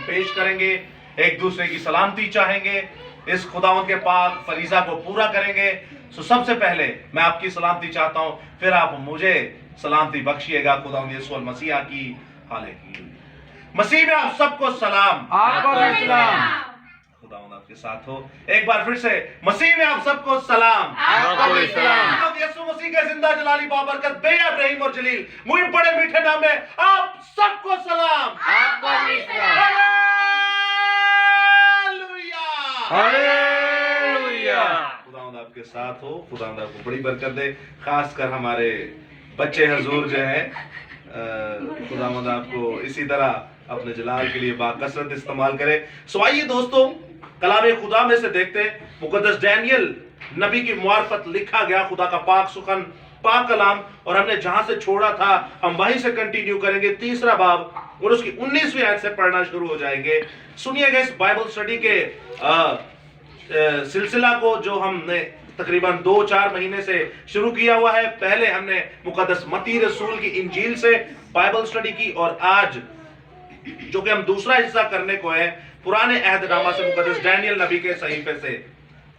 पेश करेंगे, एक दूसरे की सलामती चाहेंगे, इस खुदावंद के पाक फरीजा को पूरा करेंगे। सो सबसे पहले मैं आपकी सलामती चाहता हूँ, फिर आप मुझे सलामती बख्शिएगा खुदावंद यीशु मसीह की। हालेलुया। मसीह में आप सबको सलाम। आपको भी सलाम। खुदावंद आपके साथ हो। एक बार फिर से मसीह में आप सबको सलाम। आपको भी सलाम। खुदावंद यीशु मसीह के जिंदा जलाली बाबरकत बेयाब रहीम और जलील मुझे बड़े मीठे नाम में आप सबको सलाम। आपको भी सलाम। हालेलुया। हालेलुया। खुदावंद आपके साथ हो। खुदावंद आपको बड़ी बरकत दे। खासकर हमारे बच्चे हजूर जो हैं, खुदावंद आपको इसी तरह अपने जलाल के लिए बाकसरत इस्तेमाल करे। सो आइए दोस्तों, कलाम खुदा में से देखते हैं, मुकद्दस डैनियल नबी की मुआरफत लिखा गया खुदा का पाक सुखन पाक कलाम, और हमने जहां से छोड़ा था हम वहीं से कंटिन्यू करेंगे। 3रा बाब और उसकी 19वीं आयत से पढ़ना शुरू हो जाएंगे। सुनिएगा इस बाइबल स्टडी के सिलसिला को जो हमने तकरीबन 2-4 महीने से शुरू किया हुआ है। पहले हमने मुकद्दस मत्ती रसूल की इंजील से बाइबल स्टडी की, और आज जो कि हम दूसरा हिस्सा करने को है पुराने अहदनामा से मुकद्दस डैनियल नबी के सहीफे से।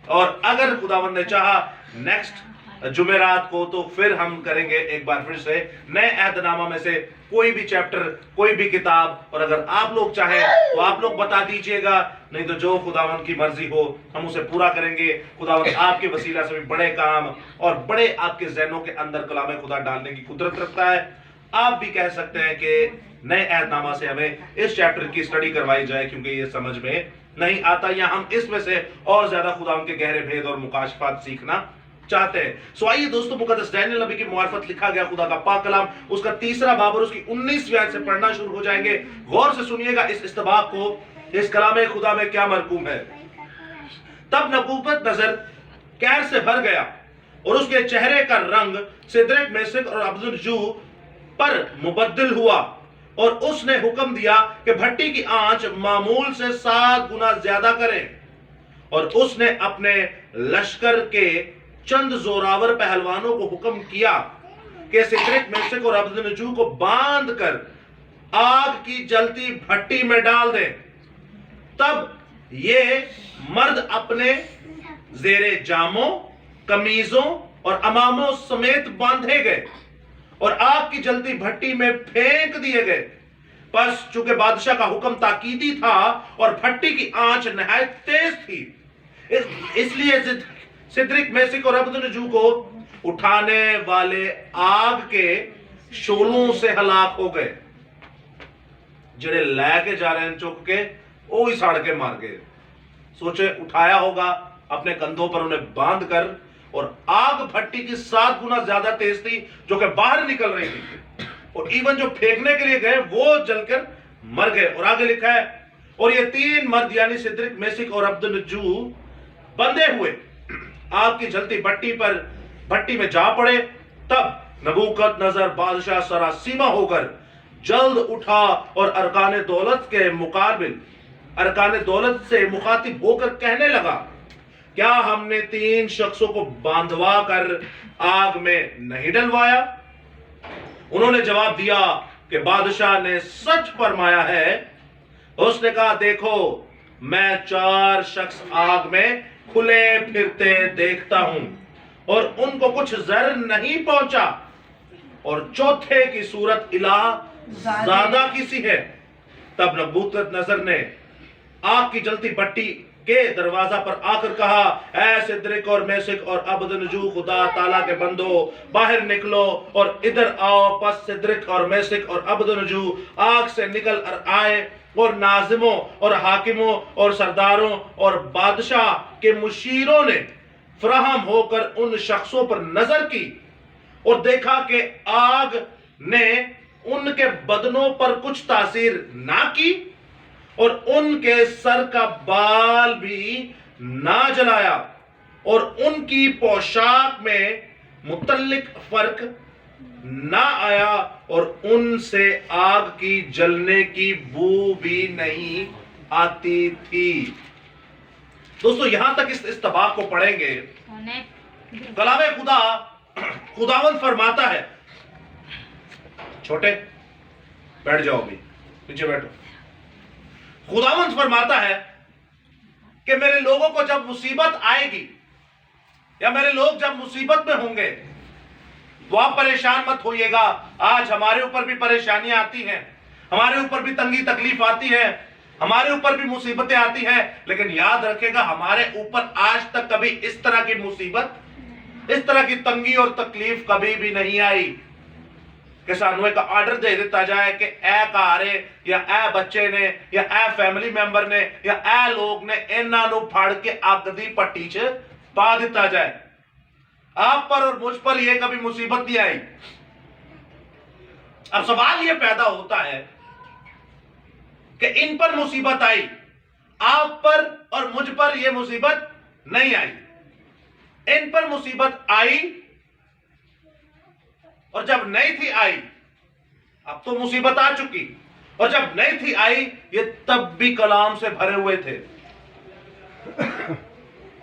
और अगर खुदावंद ने चाहा नेक्स्ट जुमेरात को तो फिर हम करेंगे एक बार फिर से नए अहदनामा में से कोई भी चैप्टर, कोई भी किताब। और अगर आप लोग चाहें तो आप लोग बता दीजिएगा, नहीं तो जो खुदावंद की मर्जी हो हम उसे पूरा करेंगे। खुदावंद आपके वसीला से भी बड़े काम और बड़े आपके ज़हनों के अंदर कलाम खुदा डालने की कुदरत रखता है। आप भी कह सकते हैं कि नए अहदनामा से हमें इस चैप्टर की स्टडी करवाई जाए, क्योंकि ये समझ में नहीं आता, या हम इसमें से और ज्यादा खुदावंद के गहरे भेद और मुकाशफात सीखना चाहते हैं। सो आइए दोस्तों, मुकद्दस डैनियल नबी की मुआरफत लिखा गया खुदा का पाक कलाम, उसका 3रा बाब और उसकी 19वीं आयत से पढ़ना शुरू हो जाएंगे। गौर से सुनिएगा इस इस्तबाक को, इस कलाम खुदा में क्या मरकूम है। तब नबूवत नजर कहर से भर गया और उसके चेहरे का रंग सिदरक मेशक और अबदुन्नजू पर मुबद्दल हुआ, और उसने हुक्म दिया कि भट्टी की आंच मामूल से 7 गुना ज्यादा करें। और उसने अपने लश्कर के चंद जोरावर पहलवानों को हुक्म किया कि सिदरक मेशक और अबदुन्नजू को बांध कर आग की जलती भट्टी में डाल दें। तब ये मर्द अपने जेरे जामों, कमीजों और अमामों समेत बांधे गए और आग की जलती भट्टी में फेंक दिए गए। बस चूंकि बादशाह का हुक्म ताकीदी था और भट्टी की आंच नहायत तेज थी, इसलिए सिदरक मेशक और अबदुन्नजू को उठाने वाले आग के शोलों से हलाक हो गए। जिन्हें लेके जा रहे हैं चुक के, वो ही साड़ के मार गए। सोचे उठाया होगा अपने कंधों पर उन्हें बांध कर, और आग भट्टी की 7 गुना ज्यादा तेज थी जो कि बाहर निकल रही थी, और इवन जो फेंकने के लिए गए वो जलकर मर गए। और आगे लिखा है, और ये 3 मर्द यानी सिदरक मेशक और अबदुन्नजू बंधे हुए आग की जलती भट्टी में जा पड़े। तब नबूकत नजर बादशाह सरासीमा होकर जल्द उठा और अरकान दौलत के मुकाबिल अरकान दौलत से मुखातिब होकर कहने लगा, क्या हमने 3 शख्सों को बांधवा कर आग में नहीं डलवाया? उन्होंने जवाब दिया कि बादशाह ने सच फरमाया है। उसने कहा, देखो मैं 4 शख्स आग में खुले फिरते देखता हूं और उनको कुछ जर नहीं पहुंचा, और चौथे की सूरत इलाह ज्यादा किसी है। तब नबूवत नजर ने आग की जलती भट्टी के दरवाजा पर आकर कहा, ऐ सिदरक और मेशक और अबदुन्नजू, खुदा ताला के बंदो बाहर निकलो और इधर आओ। पस सिदरक और मेशक और अबदुन्नजू आग से निकल आए, और नाजिमों और हाकिमों और सरदारों और बादशाह के मुशीरों ने फराहम होकर उन शख्सों पर नजर की और देखा कि आग ने उनके बदनों पर कुछ तासीर ना की और उनके सर का बाल भी ना जलाया, और उनकी पोशाक में मुतल्लिक फर्क ना आया, और उनसे आग की जलने की बू भी नहीं आती थी। दोस्तों, यहां तक इस इस्तबाक को पढ़ेंगे। कलामे खुदा खुदावंद फरमाता है, छोटे बैठ जाओ, भी नीचे बैठो। खुदावंद फरमाता है कि मेरे लोगों को जब मुसीबत आएगी या मेरे लोग जब मुसीबत में होंगे तो आप परेशान मत होइएगा। आज हमारे ऊपर भी परेशानियां आती हैं, हमारे ऊपर भी तंगी तकलीफ आती है, हमारे ऊपर भी मुसीबतें आती हैं, लेकिन याद रखेगा हमारे ऊपर आज तक कभी इस तरह की मुसीबत, इस तरह की तंगी और तकलीफ कभी भी नहीं आई कि सानू एक आर्डर दे दिता जाए कि ए घर या ए बच्चे ने या ए फैमिली मैंबर ने या ए लोग ने इन्हां नूं फड़ के अग दी पट्टी च पा दिता जाए। आप पर और मुझ पर यह कभी मुसीबत नहीं आई। अब सवाल यह पैदा होता है कि इन पर मुसीबत आई, आप पर और मुझ पर यह मुसीबत नहीं आई। इन पर मुसीबत आई और जब नहीं थी आई, अब तो मुसीबत आ चुकी, और जब नहीं थी आई ये तब भी कलाम से भरे हुए थे।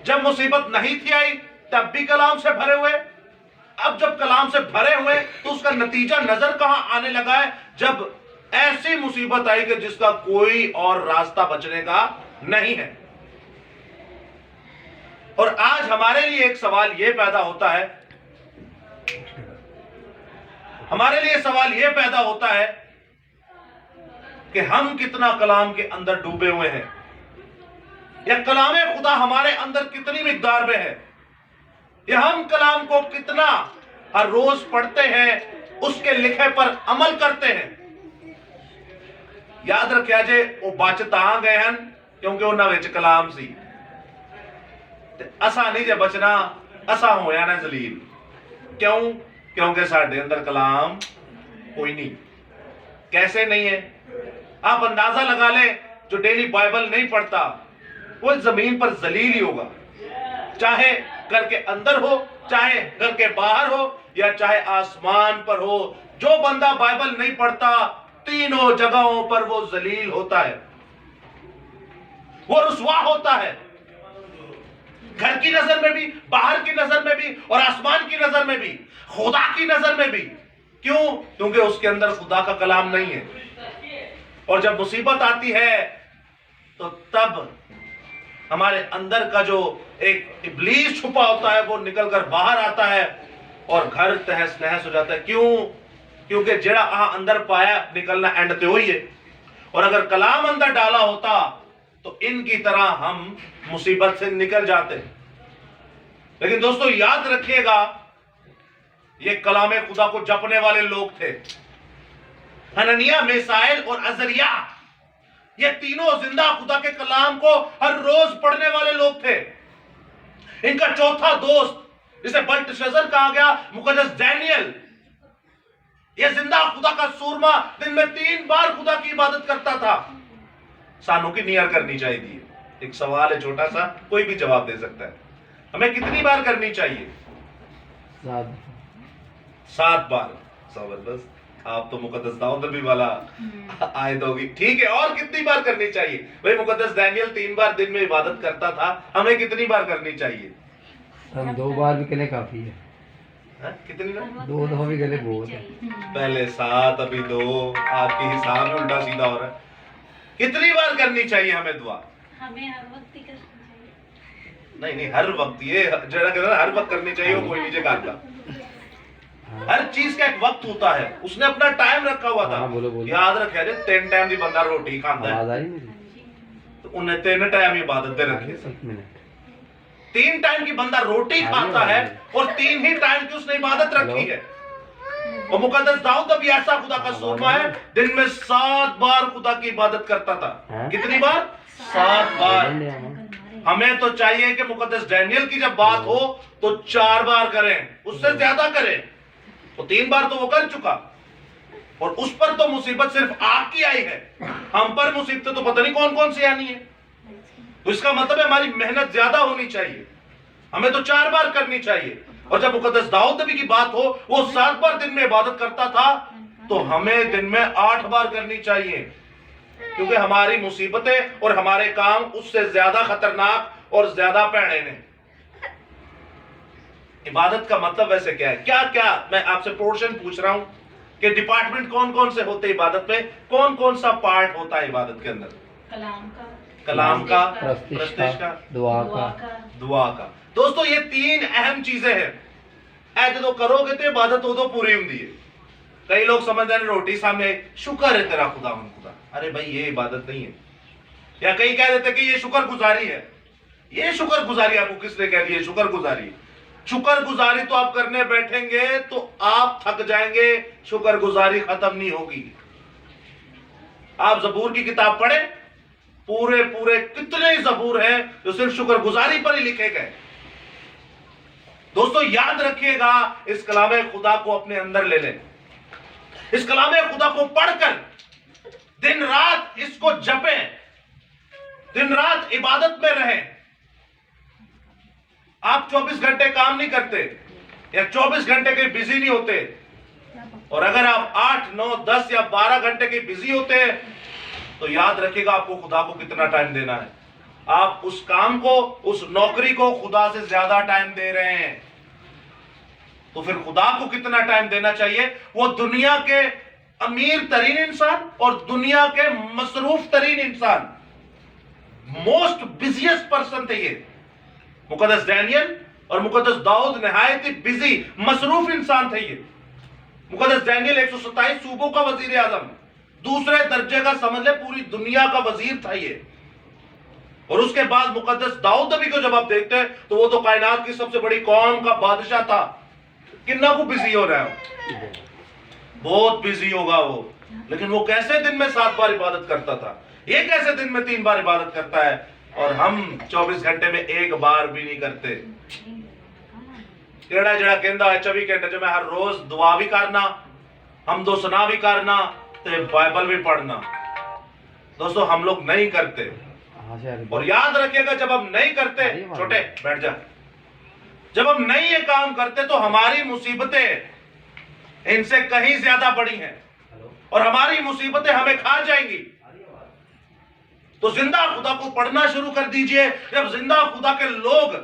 जब मुसीबत नहीं थी आई तब भी कलाम से भरे हुए। अब जब कलाम से भरे हुए तो उसका नतीजा नजर कहां आने लगा है? जब ऐसी मुसीबत आई कि जिसका कोई और रास्ता बचने का नहीं है। और आज हमारे लिए एक सवाल यह पैदा होता है, हमारे लिए सवाल यह पैदा होता है कि हम कितना कलाम के अंदर डूबे हुए हैं, या कलाम खुदा हमारे अंदर कितनी मिकदार में है, या हम कलाम को कितना हर रोज पढ़ते हैं, उसके लिखे पर अमल करते हैं। याद रखिया जे वो बच तां गए हैं क्योंकि उन्हां विच कलाम सी, ते असा नहीं जे बचना, असा होया ना जलील। क्यों? क्योंकि साडे अंदर कलाम कोई नहीं। कैसे नहीं है? आप अंदाजा लगा ले, जो डेली बाइबल नहीं पढ़ता वो जमीन पर जलील ही होगा, चाहे घर के अंदर हो, चाहे घर के बाहर हो, या चाहे आसमान पर हो। जो बंदा बाइबल नहीं पढ़ता तीनों जगहों पर वो जलील होता है, वो रुसवा होता है, घर की नजर में भी, बाहर की नजर में भी, और आसमान की नजर में भी, खुदा की नजर में भी। क्यों? क्योंकि उसके अंदर खुदा का कलाम नहीं है। और जब मुसीबत आती है तो तब हमारे अंदर का जो एक इब्लीस छुपा होता है वो निकलकर बाहर आता है और घर तहस नहस हो जाता है। क्यों? क्योंकि जेड़ा अंदर पाया निकलना एंड ते हुई है। और अगर कलाम अंदर डाला होता तो इनकी तरह हम मुसीबत से निकल जाते। लेकिन दोस्तों याद रखिएगा, ये कलाम खुदा को जपने वाले लोग थे। हननिया, मिसाइल और अजरिया, ये तीनों जिंदा खुदा के कलाम को हर रोज पढ़ने वाले लोग थे। इनका चौथा दोस्त, जिसे बेल्तशस्सर कहा गया, मुकद्दस डैनियल, ये जिंदा खुदा का सूरमा, दिन में 3 बार खुदा की इबादत करता था। सानू की नियर करनी चाहिए? एक सवाल है छोटा सा, कोई भी जवाब दे सकता है। हमें कितनी बार करनी चाहिए? 7 बार। जबरदस्त, आप तो मुकद्दस दाऊद नबी वाला आयत होगी। ठीक है, और कितनी बार करनी चाहिए? भाई मुकद्दस डैनियल 3 बार दिन में इबादत करता था, हमें कितनी बार करनी चाहिए? हम 2 बार भी करें काफी है। कितनी बार? 2 दफा भी करें बहुत है। पहले 7 अभी 2, आपकी हिसाब में उल्टा सीधा हो रहा है। कितनी बार करनी चाहिए हमें दुआ? हमें हर वक्त ही करनी चाहिए। नहीं, हर वक्त, ये जरा कहते हैं हर वक्त करनी चाहिए, वो कोई नीचे काटता। हर चीज का एक वक्त होता है, उसने अपना टाइम रखा हुआ था। बोलो। याद रखिया जे 3 टाइम दी बंदा रोटी खाता है, आवाज आई मेरी? तो उन्हें 3 टाइम इबादत दे रखी। 1 मिनट। 3 टाइम की बंदा रोटी खाता है और 3 ही टाइम की उसने इबादत रखी है। और मुकद्दस दाऊद भी ऐसा खुदा का सूरमा है, दिन में 7 बार खुदा की इबादत करता था। कितनी बार? 7 बार। हमें तो चाहिए कि मुकद्दस डैनियल की जब बात हो तो 4 बार करें, उससे ज्यादा करें। तो 3 बार तो वो कर चुका, और उस पर तो मुसीबत सिर्फ आग की आई है, हम पर मुसीबतें तो पता नहीं कौन कौन सी आनी है। तो इसका मतलब है हमारी मेहनत ज्यादा होनी चाहिए, हमें तो 4 बार करनी चाहिए। और जब मुकद्दस दाऊद नबी की बात हो, वो 7 बार दिन में इबादत करता था, तो हमें दिन में 8 बार करनी चाहिए, क्योंकि हमारी मुसीबतें और हमारे काम उससे ज्यादा खतरनाक और ज्यादा पैड़े ने। इबादत का मतलब वैसे क्या है? क्या क्या मैं आपसे पोर्शन पूछ रहा हूं कि डिपार्टमेंट कौन कौन से होते हैं इबादत में, कौन कौन सा पार्ट होता है इबादत के अंदर? کلام کا، پرستش پرستش کا، کا، دعا کا. دعا کا. دوستو یہ تین اہم چیزیں ہیں. اے جدو کرو گے تو عبادت ادو پوری ہوں ہے. کئی لوگ سمجھتے ہیں روٹی سامنے شکر ہے تیرا خدا من خدا. ارے بھائی یہ عبادت نہیں ہے. یا کئی کہہ دیتے کہ یہ شکر گزاری ہے. یہ شکر گزاری آپ کو کس نے کہہ دیا شکر گزاری؟ شکر گزاری تو آپ کرنے بیٹھیں گے تو آپ تھک جائیں گے، شکر گزاری ختم نہیں ہوگی. آپ زبور کی کتاب پڑھیں، پورے کتنے زبور ہیں جو صرف شکر گزاری پر ہی لکھے گئے. دوستو یاد رکھیے گا، اس کلام خدا کو اپنے اندر لے لیں. اس کلام خدا کو پڑھ کر دن رات اس کو جپیں، دن رات عبادت میں رہیں. آپ 24 گھنٹے کام نہیں کرتے یا 24 گھنٹے کے بزی نہیں ہوتے، اور اگر آپ 8 9 10 یا 12 گھنٹے کے بزی ہوتے ہیں تو یاد رکھیے گا آپ کو خدا کو کتنا ٹائم دینا ہے. آپ اس کام کو، اس نوکری کو خدا سے زیادہ ٹائم دے رہے ہیں تو پھر خدا کو کتنا ٹائم دینا چاہیے؟ وہ دنیا کے امیر ترین انسان اور دنیا کے مصروف ترین انسان، موسٹ بزیسٹ پرسن تھے یہ. مقدس دانیل اور مقدس داؤد نہایت ہی بزی مصروف انسان تھے یہ. مقدس دانیل 127 صوبوں کا وزیر اعظم، دوسرے درجے کا سمجھ لے پوری دنیا کا وزیر تھا یہ. اور اس کے بعد مقدس داؤد نبی کو جب آپ دیکھتے ہیں تو وہ تو کائنات کی سب سے بڑی قوم کا بادشاہ تھا. کتنا کو بزی ہو رہا ہے، بہت بزی ہوگا وہ. لیکن وہ کیسے دن میں 7 بار عبادت کرتا تھا، یہ کیسے دن میں 3 بار عبادت کرتا ہے، اور ہم 24 گھنٹے میں 1 بار بھی نہیں کرتے. کیڑا جڑا کہندا ہے 24 گھنٹے جو میں ہر روز دعا بھی کرنا، حمد و ثنا بھی کرنا تے بائبل بھی پڑھنا. دوستو ہم لوگ نہیں کرتے. اور یاد رکھیے گا جب ہم نہیں کرتے، چھوٹے بیٹھ جا، جب ہم نہیں یہ کام کرتے تو ہماری مصیبتیں ان سے کہیں زیادہ بڑی ہیں اور ہماری مصیبتیں ہمیں کھا جائیں گی. تو زندہ خدا کو پڑھنا شروع کر دیجئے. جب زندہ خدا کے لوگ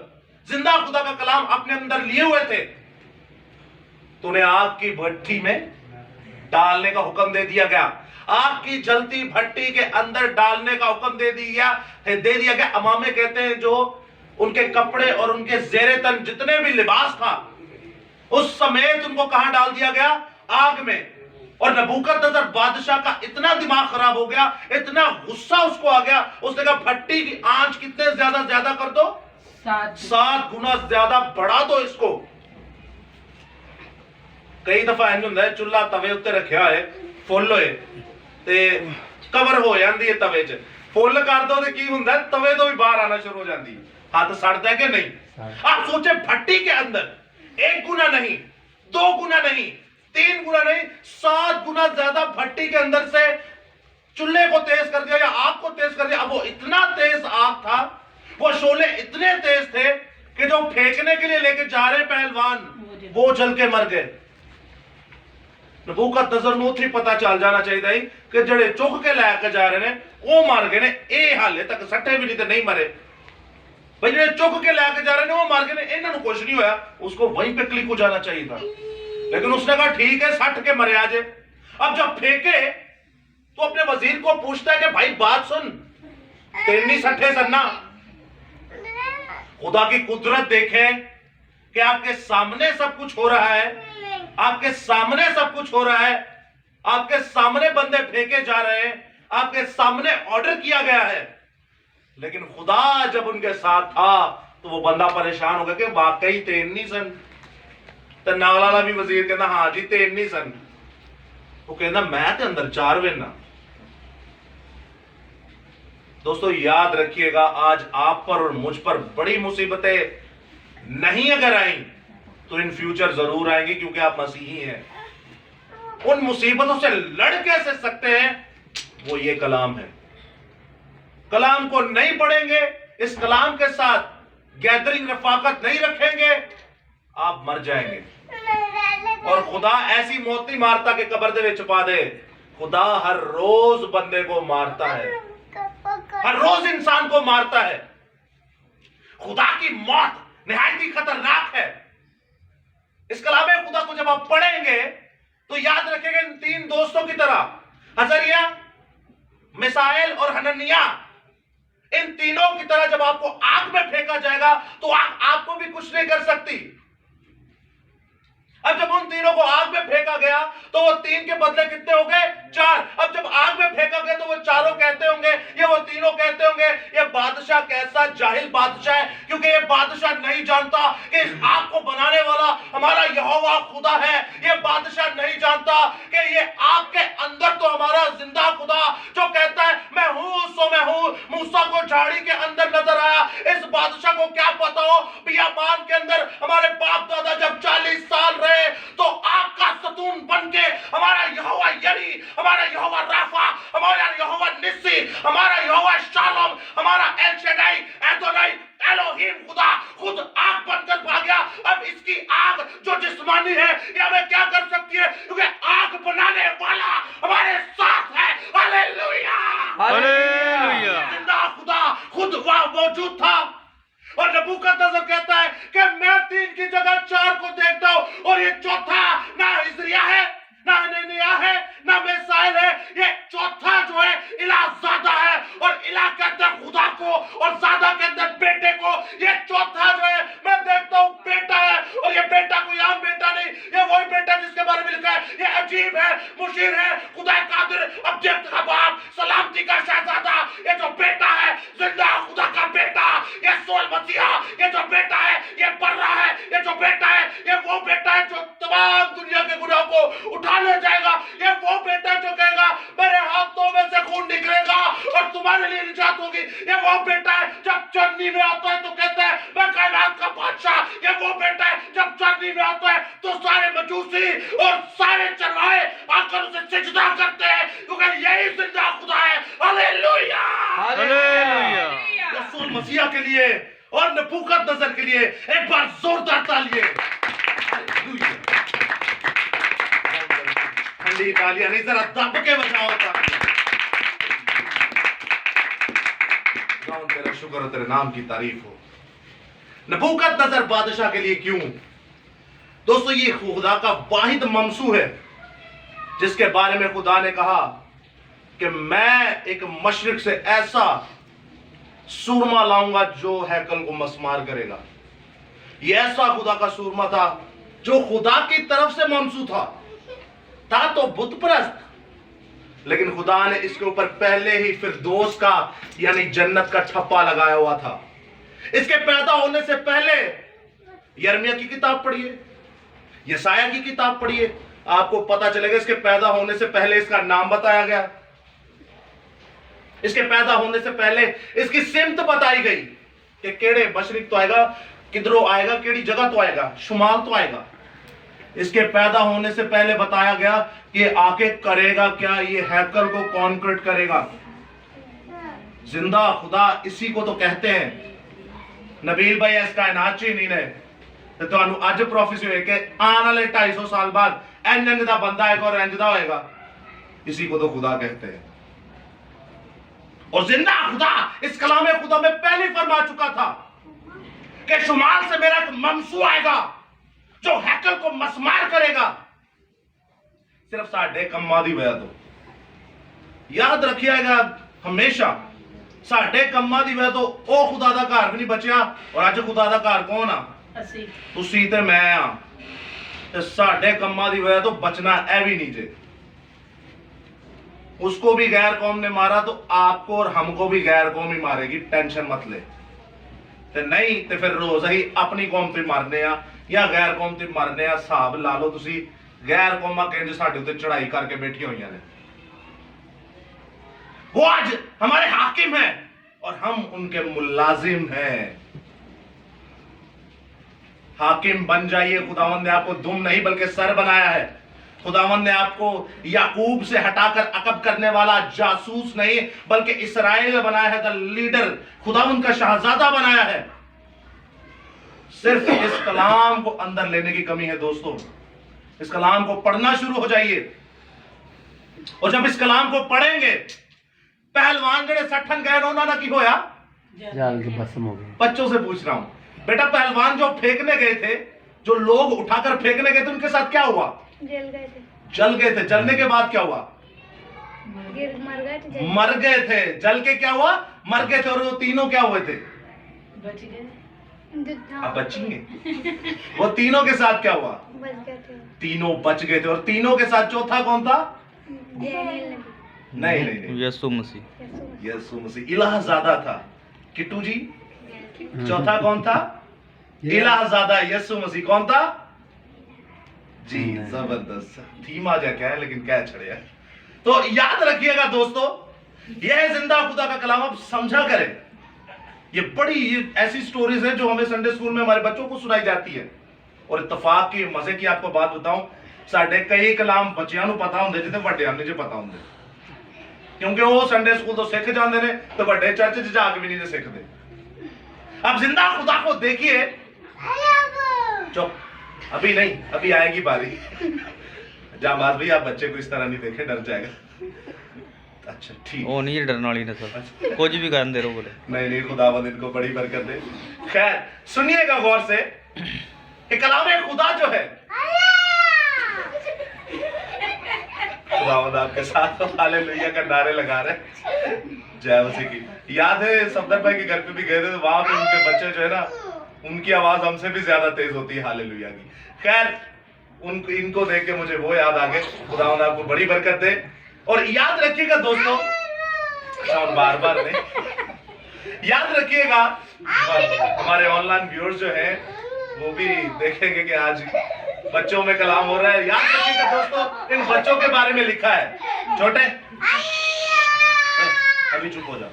زندہ خدا کا کلام اپنے اندر لیے ہوئے تھے تو انہیں آگ کی بھٹی میں ڈالنے کا حکم دے دیا گیا. آگ کی جلتی بھٹی کے اندر ڈالنے کا حکم دے دیا گیا. امامے کہتے ہیں جو ان کے کپڑے اور ان کے زیر تن جتنے بھی لباس تھا اس سمیت ان کو کہاں ڈال دیا گیا؟ آگ میں. اور نبوکدنصر بادشاہ کا اتنا دماغ خراب ہو گیا، اتنا غصہ اس کو آ گیا، اس نے کہا بھٹی کی آنچ کتنے زیادہ کر دو، 7 گنا زیادہ بڑھا دو اس کو. کئی دفعہ انج ہوندا ہے چولہا توے اوتے رکھیا ہے فل ہوئے تے کور ہو جاندی ہے توے چ، فل کر دو تے کی ہوندا ہے توے تو بھی باہر آنا شروع ہو جاندی ہے. ہاتھ سڑتا ہے کہ نہیں؟ آپ سوچیں بھٹی کے اندر 1 گنا نہیں، 2 گنا نہیں، 3 گنا نہیں، 7 گنا زیادہ بھٹی کے اندر سے چولہے کو تیز کر دیا یا آگ کو تیز کر دیا. اب وہ اتنا تیز آگ تھا، وہ شعلے اتنے تیز تھے کہ جو پھینکنے کے لیے لے کے جا رہے پہلوان وہ جل کے مر گئے. نبوکدنصر نوں تھی پتا چل جانا چاہیے کہ جڑے چک کے لے کے جا رہے ہیں وہ مر گئے نے، اے حالے تک سٹے بھی نہیں تے نہیں مرے. بھئی جڑے چک کے لے کے جا رہے ہیں وہ مر گئے نے، انہاں نوں کچھ نہیں ہویا. اس کو وہیں پہ کلک ہو جانا چاہیے تھا، لیکن اس نے کہا ٹھیک ہے سٹ کے مرے آجے. اب جب پھینکے تو اپنے وزیر کو پوچھتا ہے کہ بھائی بات سن، تینی سٹھے سننا. خدا کی قدرت دیکھیں کہ آپ کے سامنے سب کچھ ہو رہا ہے، آپ کے سامنے سب کچھ ہو رہا ہے، آپ کے سامنے بندے پھینکے جا رہے ہیں، آپ کے سامنے آرڈر کیا گیا ہے. لیکن خدا جب ان کے ساتھ تھا تو وہ بندہ پریشان ہو گیا کہ واقعی تین نہیں سن. تو نال والا بھی وزیر کہنا ہاں جی تین نہیں سن. وہ کہنا میں تے اندر 4 وینا. دوستو یاد رکھیے گا آج آپ پر اور مجھ پر بڑی مصیبتیں نہیں اگر آئیں تو ان فیوچر ضرور آئیں گی، کیونکہ آپ مسیحی ہیں. ان مصیبتوں سے لڑ کیسے سکتے ہیں؟ وہ یہ کلام ہے. کلام کو نہیں پڑھیں گے، اس کلام کے ساتھ گیدرنگ رفاقت نہیں رکھیں گے، آپ مر جائیں گے. اور خدا ایسی موت نہیں مارتا کہ قبر دے وچ پا دے. خدا ہر روز بندے کو مارتا ہے، ہر روز انسان کو مارتا ہے. خدا کی موت نہایت ہی خطرناک ہے. اس کلام خدا کو جب آپ پڑھیں گے تو یاد رکھیں گے ان 3 دوستوں کی طرح، عزریہ، मिसाइल और हनन्याह, इन तीनों की तरह जब आपको आग में फेंका जाएगा तो आग आपको भी कुछ नहीं कर सकती। अब जब उन तीनों को आग में फेंका गया तो वो तीन के बदले कितने हो गए? चार। अब जब आग में फेंका गया तो वो चारों कहते होंगे, ये वो तीनों कहते होंगे, ये बादशाह कैसा जाहिल बादशाह है, क्योंकि ये बादशाह नहीं जानता कि इस आग को बनाने वाला हमारा यहोवा खुदा है। ये बादशाह नहीं जानता कि ये आग के अंदर तो हमारा जिंदा खुदा जो कहता है मैं हूं सो मैं हूं, मूसा को झाड़ी के अंदर नजर आया। इस बादशाह को क्या पता हो बियाबान के अंदर हमारे बाप दादा जब 40 साल रहे तो आग का सतून बन के हमारा यहोवा यरी, हमारा यहोवा राफा, हमारा यहोवा निस्सी, हमारा यहोवा शालोम, हमारा एल शदाई, एदोनाई, एलोहिम खुदा खुद आग बनकर भाग गया। अब इसकी आग जो जिस्मानी है ये हमें क्या कर सकती है, क्योंकि आग बनाने वाला हमारे साथ है। Hallelujah, hallelujah. जिंदा खुदा खुद वहां मौजूद था। और नबूकदनेस्सर कहता है कि मैं 3 की जगह 4 को देखता हूं और ये चौथा ना इज़रिया है, ना हनन्याह है, ना मिसाइल है, ये चौथा जो है इलाज़ादा है। और इला कहते हैं खुदा को और ज़ादा कहते हैं बेटे को। ये चौथा जो है मैं देखता हूं बेटा है, और ये बेटा कोई आम बेटा नहीं, ये वही बेटा जिसके बारे में लिखा है ये अजीब है, मुशीर है, खुदा कादिर, अब्जेक्ट का बाप, सलामती का शहजादा। ये जो बेटा है जिंदा खुदा का बेटा, ये सोल मसीहा, ये जो बेटा है ये बर्रा है, ये जो बेटा है ये वो बेटा है जो तमाम दुनिया के गुनाह को उठा ले जाएगा। ये वो बेटा जो कहेगा मेरे हाथों में से खून निकलेगा और तुम्हारे लिए निजात होगी। ये वो बेटा है जब चरनी में आता है तो कहता है मैं कायनात का बादशाह। ये वो बेटा है जब चरनी में आता है तो सारे मजूसी और सारे चरवाहे आकर उसे सिजदा करते हैं, क्योंकि यही जिंदा खुदा है। Hallelujah, hallelujah. रसूल मसीहा के लिए और नबूकदनेस्सर के लिए एक बार जोरदार तालियां। हालेलुया, ठंडी तालियां नहीं, जरा दब के बजाओ तालियां। तेरा शुक्र हो, तेरे नाम की तारीफ हो। नबूकदनेस्सर बादशाह के लिए क्यों? दोस्तों ये खुदा का वाहिद ममसू है जिसके बारे में खुदा ने कहा कि मैं एक मशरिक से ऐसा सूरमा लाऊंगा जो हैकल को मस्मार करेगा। ये ऐसा खुदा का सूरमा था जो खुदा की तरफ से ममसू था तो बुत परस्त, लेकिन खुदा ने इसके ऊपर पहले ही फिरदौस का यानी जन्नत का ठप्पा लगाया हुआ था। इसके पैदा होने से पहले यिर्मयाह की किताब पढ़िए, यशायाह की किताब पढ़िए, आपको पता चलेगा इसके पैदा होने से पहले इसका नाम बताया गया। इसके पैदा होने से पहले इसकी सिमत बताई गई कि केड़े मशरिक तो आएगा, किधरों आएगा, केड़ी जगह तो आएगा, शुमाल तो आएगा। इसके पैदा होने से पहले बताया गया कि आके करेगा क्या, ये हैकल को कॉन्क्रीट करेगा। जिंदा खुदा इसी को तो कहते हैं। नबील भाई इस कायनात ही नहीं ने ते तुहानू अज प्रोफेसी होए कि आने वाले 250 साल बाद इंज दा बंदा आएगा और इंज दा होएगा। इसी को तो खुदा कहते हैं। और जिंदा खुदा इस कलाम खुदा में पहले फरमा चुका था कि शुमाल से मेरा एक ममसू आएगा जो हैकल को मस्मार करेगा। सिर्फ साढ़े कम्मा दी वजह तो याद रखिएगा हमेशा, साढ़े कम्मा दी वजह तो ओ खुदा दा घर भी नहीं बचिया। और अज खुदा दा घर कौन आ? तुसी ते मैं आ। ते साढ़े कम्मा दी वजह तो बचना है भी नहीं जे। उसको भी गैर कौम ने मारा तो आपको और हमको भी गैर कौम ही मारेगी, टेंशन मत ले। ते नहीं ते फिर रोज ही अपनी कौम ते मारने आ या गैर कौम ते मारने आ। हिसाब ला लो तुसी, गैर कौमां किंज साडे उत्ते चढ़ाई करके बैठी हुई ने। वो आज हमारे हाकिम हैं और हम उनके मुलाजिम हैं। हाकिम बन जाइए। खुदावंद ने आपको दुम नहीं बल्कि सर बनाया है। खुदावंद ने आपको याकूब से हटाकर अकब करने वाला जासूस नहीं बल्कि इस्राएल बनाया है, द लीडर, खुदावंद का शहजादा बनाया है। सिर्फ इस कलाम को अंदर लेने की कमी है दोस्तों। इस कलाम को पढ़ना शुरू हो जाइए और जब इस कलाम को पढ़ेंगे, पहलवान जड़े सठन गए उन्होंने की होया, जाल के भस्म हो गए। बच्चों से पूछ रहा हूं बेटा, पहलवान जो फेंकने गए थे, जो लोग उठाकर फेंकने गए थे, उनके साथ क्या हुआ? जल गए थे। जल गए थे। जलने के बाद क्या हुआ? मर गए थे, जल के क्या हुआ, मर गए थे। और वो तीनों क्या हुए थे, बच गए अब बचेंगे। वो तीनों के साथ क्या हुआ, तीनों बच गए थे। और तीनों के साथ चौथा कौन था, नहीं नहीं नहीं, यीशु मसीह। यीशु मसीह इलाहज़ादा था। किट्टू जी, चौथा कौन था, इलाहज़ादा यीशु मसीह। कौन था जी, जबरदस्त थीम आ जा क्या है, लेकिन क्या छड़िया। तो याद रखिएगा दोस्तों, यह जिंदा खुदा का कलाम। आप समझा करें, ये ऐसी स्टोरीज है जो हमें संडे स्कूल में हमारे बच्चों को सुनाई जाती है। और इत्तेफाक की मजे की आपको बात बताऊं, साढ़े कई कलाम बच्चों को पता होंगे जिते वड्डियां नहीं जो पता होंगे, क्योंकि वो संडे स्कूल तो सीख जाते ने, तो बड़े चर्च च जाके भी नहीं सीखते। अब जिंदा खुदा को देखिए, चुप, अभी नहीं, अभी आएगी बारी। जामाज भाई, आप बच्चे को इस तरह नहीं देखे, डर जाएगा। अच्छा ठीक, ਉਹ ਨਹੀਂ ਡਰਨ ਵਾਲੀ ਨਸਲ, ਕੁਝ ਵੀ ਕਰਨ ਦੇ ਰਹੋ ਬੋਲੇ। नहीं नहीं, खुदावंद इनको बड़ी बरकत दे। खैर सुनिएगा गौर से, कि कलाम खुदा जो है, खुदावंद आपके साथ हालेलुया का नारे लगा रहे। जय मसीह की। याद है सफदर भाई के घर पे भी गए थे, तो वहां पे उनके बच्चे जो है ना, उनकी आवाज हमसे भी ज्यादा तेज होती है हालेलुया की। खैर इनको देख के मुझे वो याद आ गए। खुदावंद आपको बड़ी बरकत दे। और याद रखिएगा दोस्तों, और बार बार नहीं, याद रखिएगा, हमारे ऑनलाइन व्यूअर्स जो हैं वो भी देखेंगे कि आज बच्चों में कलाम हो रहा है। याद रखिएगा दोस्तों, इन बच्चों के बारे में लिखा है, छोटे अभी चुप हो जाओ,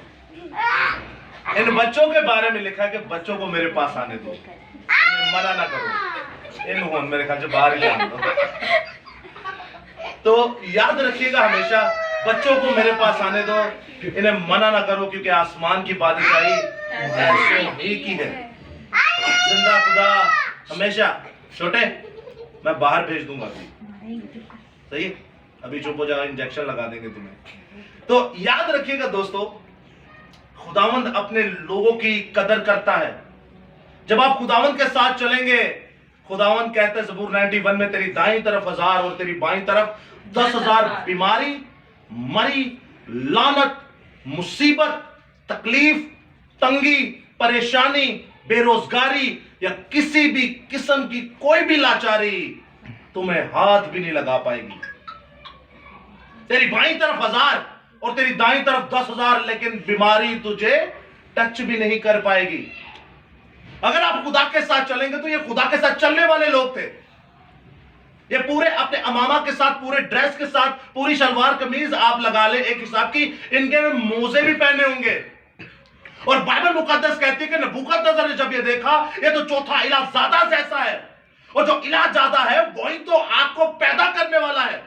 इन बच्चों के बारे में लिखा है कि बच्चों को मेरे पास आने दो, इन्हें मना ना करो, इन मेरे ख्याल से बाहर ही आने दो। तो याद रखिएगा हमेशा, बच्चों को मेरे पास आने दो, इन्हें मना ना करो, क्योंकि आसमान की बादशाही ऐसे एक ही है। जिंदा खुदा हमेशा, छोटे मैं बाहर भेज दूंगा अभी, सही है, अभी चुप हो जाओ, इंजेक्शन लगा देंगे तुम्हें। तो याद रखिएगा दोस्तों, खुदावंद अपने लोगों की कदर करता है। जब आप खुदावंद के साथ चलेंगे, खुदावंद कहते हैं ज़बूर 91 में, तेरी दाईं तरफ 1000 और तेरी बाईं तरफ 10,000 बीमारी, मरी, लानत, मुसीबत, तकलीफ, तंगी, परेशानी, बेरोजगारी या किसी भी किस्म की कोई भी लाचारी तुम्हें हाथ भी नहीं लगा पाएगी। तेरी बाईं तरफ 1000 और तेरी दाईं तरफ 10,000, लेकिन बीमारी तुझे टच भी नहीं कर पाएगी। अगर आप खुदा के साथ चलेंगे, तो ये खुदा के साथ चलने वाले लोग थे। ये पूरे अपने अमामा के साथ, पूरे ड्रेस के साथ, पूरी शलवार कमीज आप लगा ले एक हिसाब की, इनके में मोजे भी पहने होंगे। और बाइबल मुकद्दस कहती है कि नबूकदनेस्सर ने जब ये देखा, ये तो चौथा इलाहज़ादा जैसा है, और जो इलाहज़ादा है वही तो आग को पैदा करने वाला है।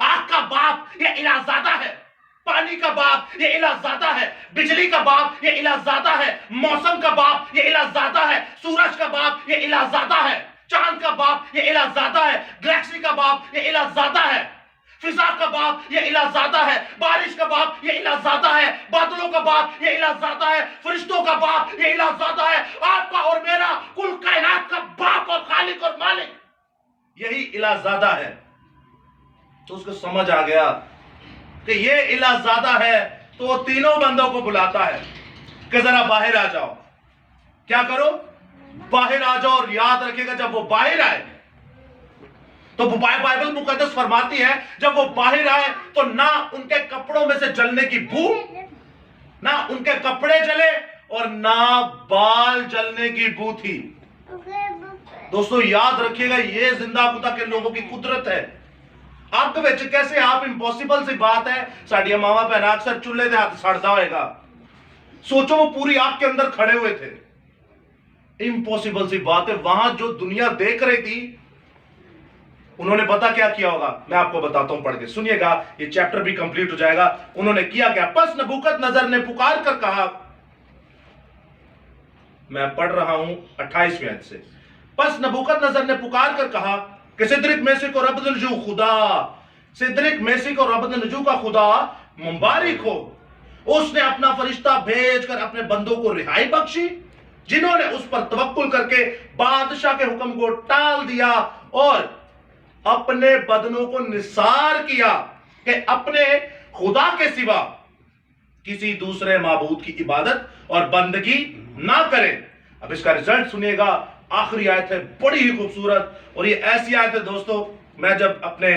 आग का बाप ये इलाहज़ादा है, पानी का बाप ये इलाहज़ादा है, बिजली का बाप ये इलाहज़ादा है, मौसम का बाप ये इलाहज़ादा है, सूरज का बाप ये इलाहज़ादा है, चांद का बाप ये इलाहज़ादा है, गैलेक्सी का बाप ये इलाहज़ादा है, फिजा का बाप ये इलाहज़ादा है, बारिश का बाप ये इलाहज़ादा है, बादलों का बाप ये इलाहज़ादा है, फरिश्तों का बाप ये इलाहज़ादा है, आपका और मेरा कुल कायनात का बाप और खालिक और मालिक यही इलाहज़ादा है। तो उसको समझ आ गया कि ये इलाहज़ादा है, तो वो तीनों बंदों को बुलाता है कि जरा बाहर आ जाओ। क्या करो, बाहर आ जाओ। और याद रखिएगा, जब वो बाहर आए, तो बाइबल मुकद्दस फरमाती है, जब वो बाहर आए तो ना उनके कपड़ों में से जलने की बू, ना उनके कपड़े जले और ना बाल जलने की बू थी। दोस्तों याद रखिएगा, ये जिंदा खुदा के लोगों की कुदरत है। आपके विच कैसे आप, इंपॉसिबल सी बात है, साडिया मावा भैन अक्सर चूल्हे दे हाथ सड़दा होएगा। सोचो वो पूरी आग के अंदर खड़े हुए थे, इम्पॉसिबल सी बात है। वहां जो दुनिया देख रही थी, उन्होंने पता क्या किया होगा, मैं आपको बताता हूं, पढ़ के सुनिएगा, ये चैप्टर भी कंप्लीट हो जाएगा। उन्होंने किया क्या, बस नबूकदनेस्सर ने पुकार कर कहा, मैं पढ़ रहा हूं 28वें आयत से, बस नबूकदनेस्सर ने पुकार कर कहा कि सिदरिक मेसिक और अबदनजू खुदा, सिदरिक मेसिक और अबदनजू का खुदा मुबारक हो, उसने अपना फरिश्ता भेजकर अपने बंदों को रिहाई बख्शी, जिन्होंने उस पर तवक्कुल करके बादशाह के हुक्म को टाल दिया और अपने बदनों को निसार किया कि अपने खुदा के सिवा किसी दूसरे माबूद की इबादत और बंदगी ना करें। अब इसका रिजल्ट सुनिएगा, आखिरी आयत है, बड़ी ही खूबसूरत, और ये ऐसी आयत है दोस्तों, मैं जब अपने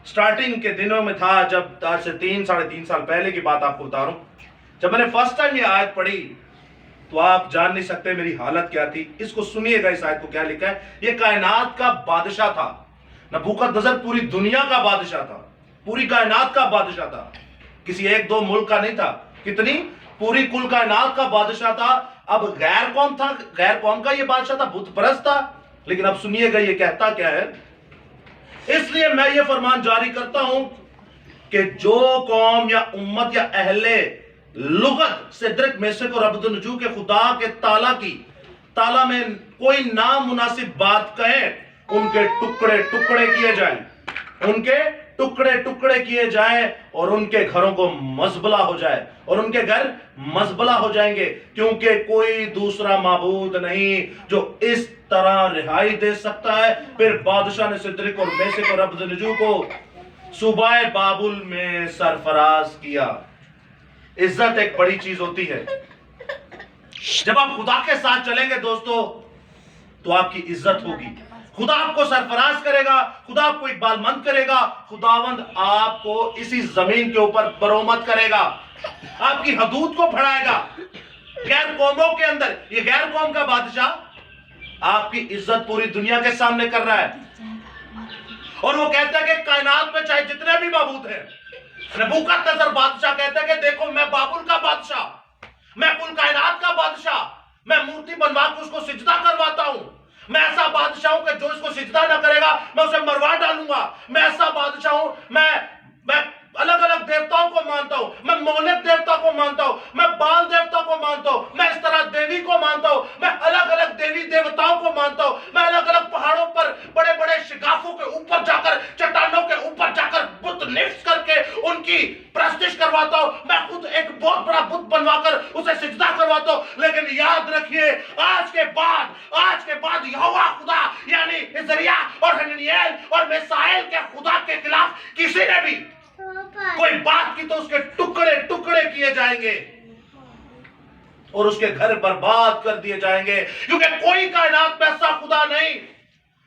स्टार्टिंग के दिनों में था, जब आज से 3-3.5 साल पहले की बात आपको बता रहा हूं, जब मैंने फर्स्ट टाइम ये आयत पढ़ी तो आप जान नहीं सकते मेरी हालत क्या थी। इसको सुनिएगा, इस आयत को क्या लिखा है। ये कायनात का बादशाह था, नबूकदनेस्सर पूरी दुनिया का बादशाह था, पूरी कायनात का बादशाह था, किसी एक दो मुल्क का नहीं था, कितनी पूरी कुल कायनात का बादशाह था। अब गैर कौम था, गैर कौम का ये बादशाह था, बुत परस्त था। लेकिन अब सुनिएगा ये कहता क्या है, इसलिए मैं ये फरमान जारी करता हूं कि जो कौम या उम्मत या अहले लुगत सिद्रक मेशक और अबदुन्नजू के खुदा के ताला में कोई नामुनासिब बात कहे, उनके टुकड़े टुकड़े किए जाएं, उनके टुकड़े टुकड़े किए जाएं, और उनके घरों को मजबला हो जाए, और उनके घर मजबला हो जाएंगे, क्योंकि कोई दूसरा माबूद नहीं जो इस तरह रिहाई दे सकता है। फिर बादशाह ने सिद्रक और मेशक और अबदुन्नजू को सूबाए बाबुल में सरफराज किया। इज्जत एक बड़ी चीज होती है। जब आप खुदा के साथ चलेंगे दोस्तों तो आपकी इज्जत होगी, खुदा आपको सरफराज करेगा, खुदा आपको इकबालमंद करेगा, खुदावंद आपको इसी जमीन के ऊपर बरोमत करेगा, आपकी हदूद को बढ़ाएगा। गैर कौमों के अंदर ये गैर कौम का बादशाह आपकी इज्जत पूरी दुनिया के सामने कर रहा है, और वो कहता है कि कायनात में चाहे जितने भी माबूद हैं, नबूकदनेस्सर बादशाह कहता है कि देखो मैं बाबुल का बादशाह, मैं कुल कायनात का बादशाह, मैं मूर्ति बनवा के उसको सिजदा करवाता हूं, मैं ऐसा बादशाह हूं कि जो इसको सिजदा ना करेगा मैं उसे मरवा डालूंगा, मैं ऐसा बादशाह हूं, मैं अलग अलग देवताओं को मानता हूं, मैं मोलेक देवता को मानता हूं, मैं बाल देवता को मानता हूं, मैं इस तरह देवी को मानता हूं, मैं अलग अलग देवी देवताओं को मानता हूं, मैं अलग अलग पहाड़ों पर बड़े बड़े शिगाफों के ऊपर जाकर, चट्टानों के ऊपर जाकर बुत निफ्स करके उनकी प्रस्तिश करवाता हूं, मैं खुद एक बहुत बड़ा बुत बनवाकर उसे सिजदा करवाता हूं। लेकिन याद रखिए, आज के बाद यहोवा खुदा यानी इज़रिया और हननिएल और मिसाएल के खुदा के खिलाफ किसी ने भी कोई बात की तो उसके टुकड़े टुकड़े किए जाएंगे और उसके घर बर्बाद कर दिए जाएंगे, क्योंकि कोई कायनात में ऐसा खुदा नहीं।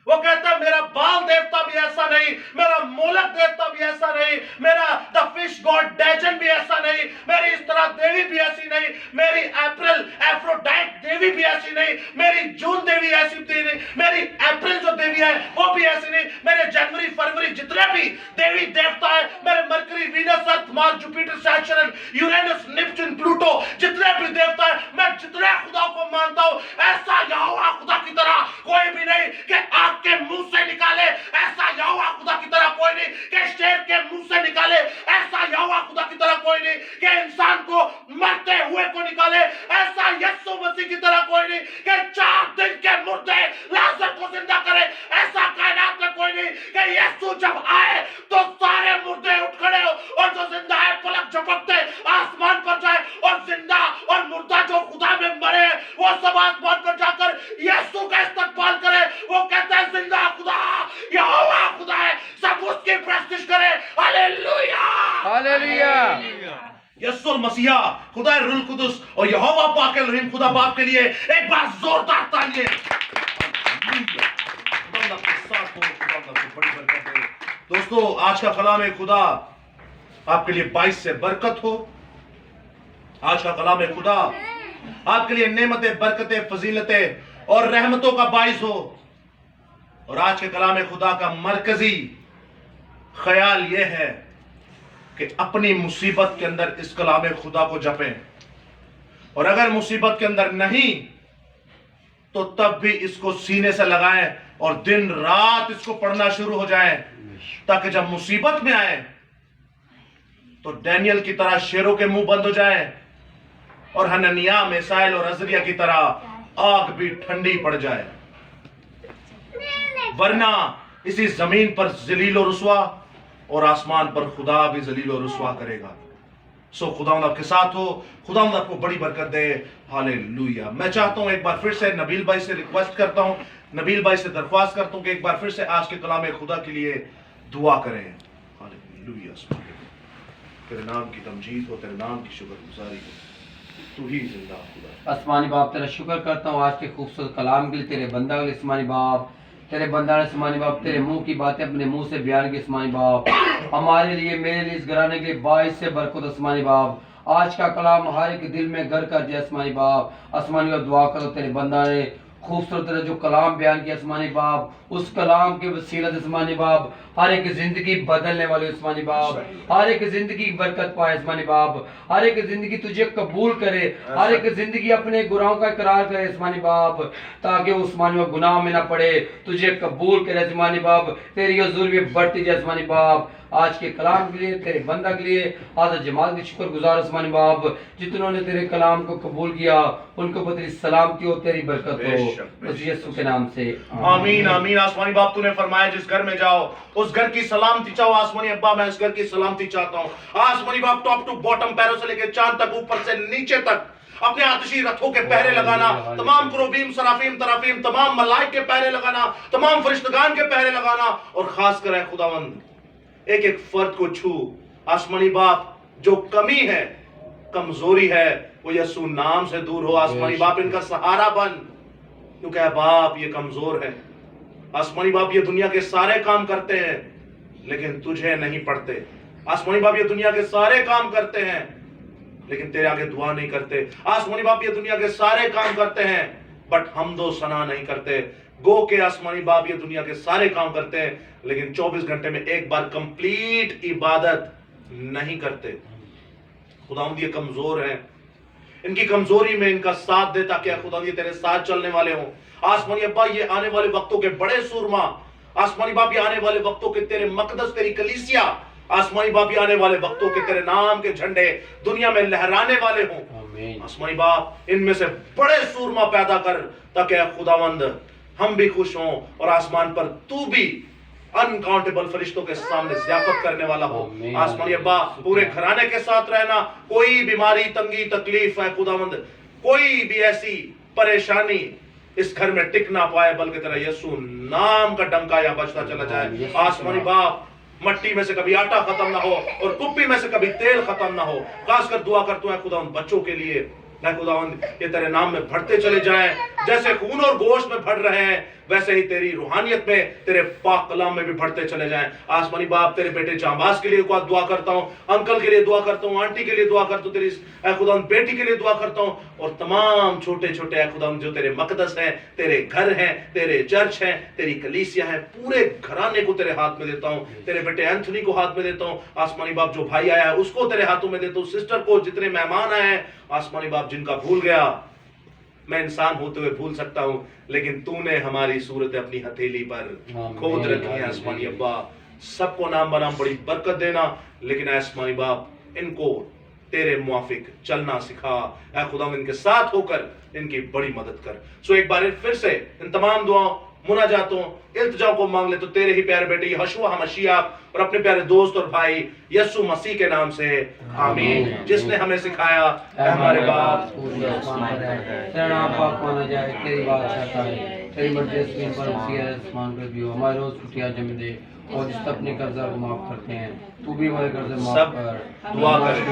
वो कहता है मेरा बाल देवता भी ऐसा नहीं, मेरा मोलक देवता भी ऐसा नहीं, मेरा द फिश गॉड डैजन भी ऐसा नहीं, मेरी इस तरह देवी भी ऐसी नहीं, मेरी अप्रैल एफ्रोडाइट देवी भी ऐसी नहीं, मेरी जून देवी ऐसी नहीं, मेरी अप्रैल जो देवी है वो भी ऐसी नहीं, मेरे जनवरी फरवरी जितने भी देवी देवता है, मेरे mercury Venus Earth Mars Jupiter Saturn Uranus Neptune Pluto जितने भी देवता है, मैं जितने खुदा को मानता हूं, ऐसा यहोवा खुदा की तरह कोई भी नहीं कि के मुंह से निकाले, ऐसा यहोवा खुदा की तरह कोई नहीं कि शेर के मुंह से निकाले, ऐसा यहोवा खुदा की तरह कोई नहीं कि इंसान को मरते हुए को निकाले, ऐसा यीशु मसीह की तरह कोई नहीं कि 4 दिन के मुर्दे लाजर को जिंदा करे, ऐसा कायनात में कोई नहीं कि यीशु जब आए तो सारे मुर्दे उठ खड़े हो और जो जिंदा है पलक झपकते आसमान पर जाए, और जिंदा और मुर्दा जो खुदा में मरे वो सब आसमान पर जाकर यीशु का इस्तकबाल करे। वो कहता है जिंदा खुदा यहोवा खुदा है, सब उसकी प्रस्तिश करे। Hallelujah hallelujah. यीशु मसीहा खुदा रुल कुदुस और यहोवा पाक एलोहिम खुदा बाप के लिए एक बार जोरदार तालियां। दोस्तों आज का कलाम खुदा आपके लिए 22 से बरकत हो। आज का कलाम खुदा आपके लिए नेमतें, बरकतें, फजीलतें और रहमतों का बाइस हो। और आज के कलाम खुदा का मरकजी ख्याल यह है कि अपनी मुसीबत के अंदर इस कलाम खुदा को जपें, और अगर मुसीबत के अंदर नहीं तो तब भी इसको सीने से लगाएं और दिन रात इसको पढ़ना शुरू हो जाएं, ताकि जब मुसीबत में आए तो डैनियल की तरह शेरों के मुंह बंद हो जाएं, और हननिया, मिसाइल और अज़रिया की तरह आग भी ठंडी पड़ जाए, वरना इसी जमीन पर जलील और रुसवा और आसमान पर खुदा भी जलील और रुसवा करेगा। सो खुदावंद आपके साथ हो, खुदावंद आपको बड़ी बरकत दे। हालेलुया। मैं चाहता हूं एक बार फिर से नबील भाई से रिक्वेस्ट करता हूं, नबील भाई से दरख्वास्त करता हूं कि एक बार फिर से आज के कलाम खुदा के लिए दुआ करें। हालेलुया। हालेलुया तेरे नाम की तमजीद हो, तेरे नाम की शुक्रगुजारी हो, तू ही जिंदा खुदा। आसमानी बाप तेरा शुक्र करता हूँ आज के खूबसूरत कलाम के लिए, तेरे बंदा के लिए आसमानी बाप। तेरे बंदा ने आसमानी बाप तेरे मुंह की बातें अपने मुंह से बयान की आसमानी बाप, हमारे लिए मेरे लिए इस घराने के लिए बाइस से बरकत आसमानी बाप। आज का कलाम हर एक दिल में घर कर जाए आसमानी बाप। आसमानी बाप दुआ करो तेरे बंदा ने खूबसूरत तरह जो कलाम बयान किया आसमानी बाप, उस कलाम के वसीला से आसमानी बाप हर एक जिंदगी बदलने वाली आसमानी बाप, हर एक जिंदगी बरकत पाए आसमानी बाप, हर एक जिंदगी तुझे कबूल करे, हर एक जिंदगी अपने गुनाहों का इकरार करे आसमानी बाप, ताकि वो आसमानी बाप गुनाह में ना पड़े, तुझे कबूल करे आसमानी बाप, तेरी हुजूर में बढ़ती जाए आसमानी बाप। आज के कलाम के लिए तेरे बंदा के लिए हाज़िर जमात की शुक्रगुजार आसमानी बाप, जितनों ने तेरे कलाम को कबूल किया उनको पर तेरी सलामती हो, तेरी बरकत हो, उस यीशु के नाम से आमीन आमीन। आसमानी बाप तूने फरमाया जिस घर में जाओ उस घर की सलामती चाहो। आसमानी अब्बा मैं इस घर की सलामती चाहता हूँ। आसमानी बाप टॉप टू बॉटम, पैरों से लेकर चांद तक, ऊपर से नीचे तक अपने आतिशी रथों के पहरे लगाना, तमाम कुरूबीम सराफीम तराफीम तमाम मलाइक के पहरे लगाना, तमाम फरिश्तगान के पहरे लगाना, और खास कर खुदावंद एक एक फर्द को छू। आसमानी बाप जो कमी है, कमजोरी है, वो यीशु नाम से दूर हो। आसमानी बाप इनका सहारा बन, क्योंकि बाप ये कमजोर है। आसमानी बाप ये दुनिया के सारे काम करते हैं लेकिन तुझे नहीं पढ़ते। आसमानी बाप ये दुनिया के सारे काम करते हैं लेकिन तेरे आगे दुआ नहीं करते। आसमानी बाप ये दुनिया के सारे काम करते हैं बट हमदो सना नहीं करते। गो के आसमानी बाप ये दुनिया के सारे काम करते हैं लेकिन 24 घंटे में एक बार कंप्लीट इबादत नहीं करते। खुदावंद ये कमजोर है, इनकी कमजोरी में इनका साथ दे ताकि खुदावंद ये तेरे साथ चलने वाले हों। आसमानी अब्बा ये आने वाले वक्तों के बड़े सूरमा, आसमानी बाप ये आने वाले वक्तों के तेरे मकदस, तेरी कलीसिया, आसमानी बाप ये आने वाले वक्तों के तेरे नाम के झंडे दुनिया में लहराने वाले हों। आसमानी बाप इनमें से बड़े सूरमा पैदा कर ताकि खुदावंद हम भी खुश हों और आसमान पर तू भी अनकाउंटेबल फरिश्तों के सामने ज़ियाफत करने वाला हो। आसमानी अब्बा पूरे घराने के साथ रहना, कोई बीमारी तंगी तकलीफ है खुदावंद, कोई भी ऐसी परेशानी इस घर में टिक ना पाए, बल्कि तेरा यीशु नाम का डंका या बजता चला जाए। आसमानी बाप मट्टी में से कभी आटा खत्म ना हो और कुप्पी में से कभी तेल खत्म ना हो। खासकर दुआ करता हूं खुदावंद बच्चों के लिए, मैं खुदावंद ये तेरे नाम में बढ़ते चले जाएं, जैसे खून और गोश्त में बढ़ रहे हैं वैसे ही तेरी रूहानियत में, तेरे पाक कलाम में भी बढ़ते चले जाएं। आसमानी बाप तेरे बेटे जांबाज के लिए दुआ करता हूं, अंकल के लिए दुआ करता हूं, आंटी के लिए दुआ करता हूं, तेरी खुदावंद बेटी के लिए दुआ करता हूं, और तमाम छोटे छोटे खुदावंद जो तेरे मकदस हैं, तेरे घर हैं, तेरे चर्च हैं, तेरी कलीसिया है, पूरे घराने को तेरे हाथ में देता हूं। तेरे बेटे एंथनी को हाथ में देता हूं। आसमानी बाप जो भाई आया है उसको तेरे हाथों में देता हूं, सिस्टर को, जितने मेहमान आए हैं आसमानी बाप जिनका भूल गया, मैं इंसान होते हुए भूल सकता हूं लेकिन तूने हमारी सूरत अपनी हथेली पर खोद रखी है। आसमानी अब्बा सबको नाम बनाम बड़ी बरकत देना, लेकिन आसमानी बाप इनको तेरे मुआफिक चलना सिखा। ऐ खुदा इनके साथ होकर इनकी बड़ी मदद कर। सो एक बार फिर से इन तमाम दुआओं, मुनाजातों, इल्तिजाओं को मांग ले तो तेरे ही प्यारे बेटे यहोशुआ मसीह और अपने प्यारे दोस्त और भाई यीशु मसीह के नाम से आमीन। जिसने हमें सिखाया हमारे बाप तेरा नाम पाक माना जाए, तेरी बादशाह है, तेरी मर्जी जमीन पर उसी है आसमान पर भी हो। हमारे रोज कुटिया जम दे और जिस अपने कर्जा को माफ करते हैं तू भी हमारे कर्जे माफ कर। दुआ करें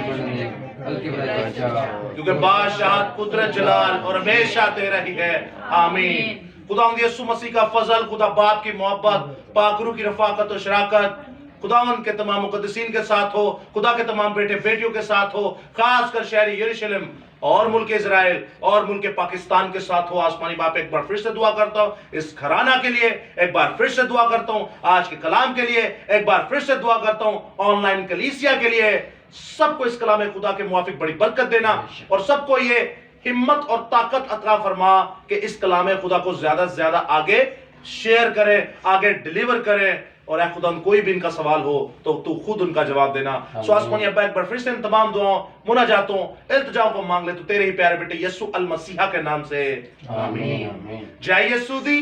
हल्की बराबर क्योंकि बादशाह कुदरत जलाल और हमेशा तेरा ही है। आमीन। खुदावंद यीशु मसीह का फजल, खुदा बाप की मोहब्बत, पाकरू की रफाकत और शराकत खुदावंद के तमाम मुकद्दसीन के साथ हो, खुदा के तमाम बेटे बेटियों के साथ हो, खासकर शहरी यरूशलेम और मुल्क इजराइल और मुल्क पाकिस्तान के साथ हो। आसमानी बाप एक बार फिर से दुआ करता हूँ इस घराना के लिए, एक बार फिर से दुआ करता हूँ आज के कलाम के लिए, एक बार फिर से दुआ करता हूँ ऑनलाइन कलीसिया के लिए। सबको इस कलाम खुदा के मुआफिक बड़ी बरकत देना और सबको ये हिम्मत और ताकत अता फरमा कि इस कलाम खुदा को ज्यादा से ज्यादा आगे शेयर करें, आगे डिलीवर करें, और ऐ खुदा कोई भी इनका सवाल हो तो तू खुद उनका जवाब देना। सो आसमानी अब्बा एक बार फिर से इन तमाम दुआओं, मुनाजातों, इल्तिजाओं को मांग ले तो तेरे ही प्यारे बेटे यीशु अल मसीहा के नाम से आमीन। जय यीशु दी।